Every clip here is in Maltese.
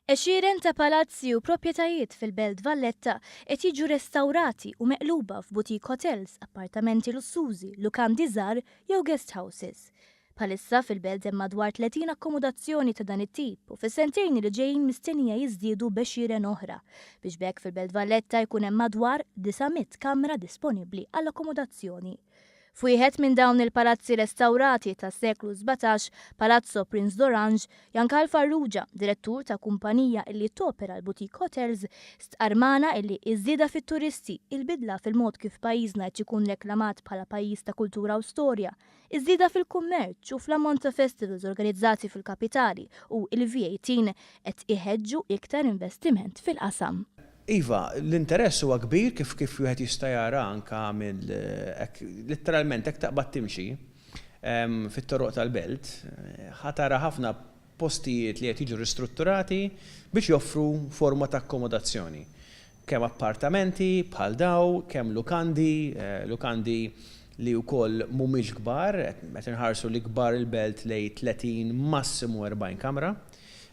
Għexieren ta' palazzi u proprjetajiet fil-Belt Valletta qed jiġu restawrati u meqluba f'butik hotels, appartamenti lussużi, lukandi żgħar jew guest houses. Bħalissa fil-Belt hemm madwar 30 akkomodazzjoni ta' dan it-tip u fis-sentejn li ġejjin mistennija jiżdiedu b'għexieren oħra biex bekk fil-Belt Valletta jkun hemm madwar 900 kamra disponibbli għall-akkomodazzjoni. F'wieħed minn dawn il-palazzi restawrati tas-seklu 17, Palazzo Prince d'Orange, Jankal Farrugia, direttur ta' kumpanija illi topera l-Boutique Hotels, stqarmana illi iż-żieda fit-turisti, il-bidla fil-mod kif pajjiżna qed ikun reklamat bħala pajjiż ta' kultura u storja, iż-żieda fil-kummerċ u fl-ammont ta' festivals organizzati fil-kapitali u il-VAT qed iħeġġu iktar investiment fil-qasam. Iva, l-interess huwa kbir kif wieħed jista' jara anke letteralment hekk taqbad timxi fit-toroq tal-Belt, ħatara ħafna postijiet li qed jiġu ristrutturati biex joffru forma ta' akkomodazzjoni. Kemm appartamenti bħal daw, kemm lukandi li wkoll mhumiex kbar, qed inħarsu li kbar il-Belt lejn 30 massimu 40 kamra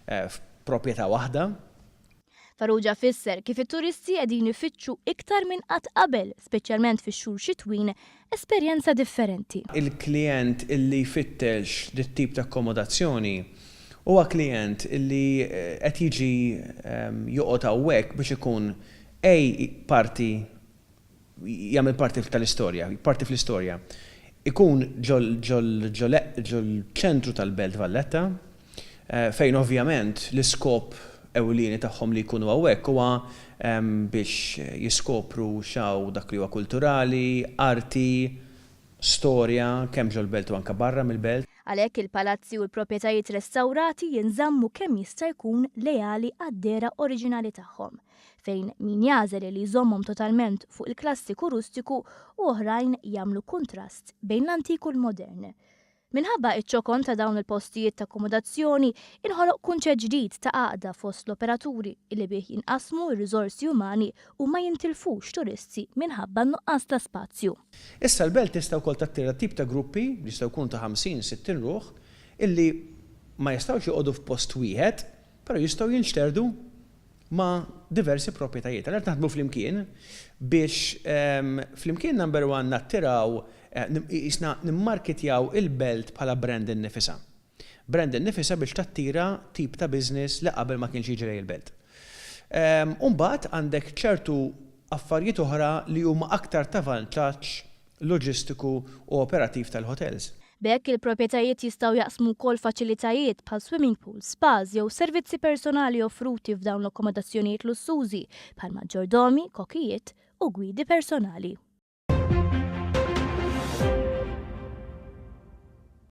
f'proprjetà waħda. Farrugia fisser kif it-turisti qegħdin ifittxu iktar minn qatt qabel, speċjalment fix-xhur xitwin, esperjenza differenti. Il-klijent illi jfittex dit-tip ta' akkomodazzjoni huwa klijent illi qed jiġi joqgħod hawnhekk biex ikun jagħmel parti tal-istorja, parti fl-istorja. Ikun ġol ċentru tal-Belt Valletta fejn ovvjament l-iskop ewlieni tagħhom li jkunu hawnhekk huwa biex jiskopru xaw dak li huwa kulturali, arti, storja, kemm ġol belt u anke barra mill-belt. Għalhekk il-palazzi u l-proprjetajiet restawrati jinżammu kemm jista' jkun lejali għad-dera oriġinali tagħhom, fejn min jażel li jżommhom totalment fuq il-klassiku rustiku u oħrajn jagħmlu kuntrast bejn l-antiku u l-modern. Minħabba iċ-ċokon ta' dawn il-postijiet ta' akkomodazzjoni inħoloq kunċett ġdid ta' għaqda fost l-operaturi illi bih jinqasmu r-riżorsi umani u ma jintilfux turisti minħabba nuqqas ta' spazju. Issa l-Belt tista' wkoll tattira tip ta' gruppi li jistgħu jkunu ta' 50-60 ruħ illi ma jistgħux joqogħdu f'post wieħed, però jistgħu jinxterdu ma' diversi proprjetajiet. Għalhekk naħdmu flimkien biex flimkien number one nattiraw nimmarketjaw il-Belt bħala brand innifisha. Brand innifisha biex tattira tip ta' business li qabel ma kienx jiġri il-Belt. Mbagħad għandek ċertu affarijiet oħra li huma aktar ta' vantaġġ loġistiku u operattiv tal-hotels. B'hekk il-proprjetajiet jistgħu jaqsmu wkoll faċilitajiet bħal swimming pools, spas jew servizzi personali offruti f'dawn l-akkomodazzjonijiet lussużi bħal maġġordomi, kokijiet u gwidi personali.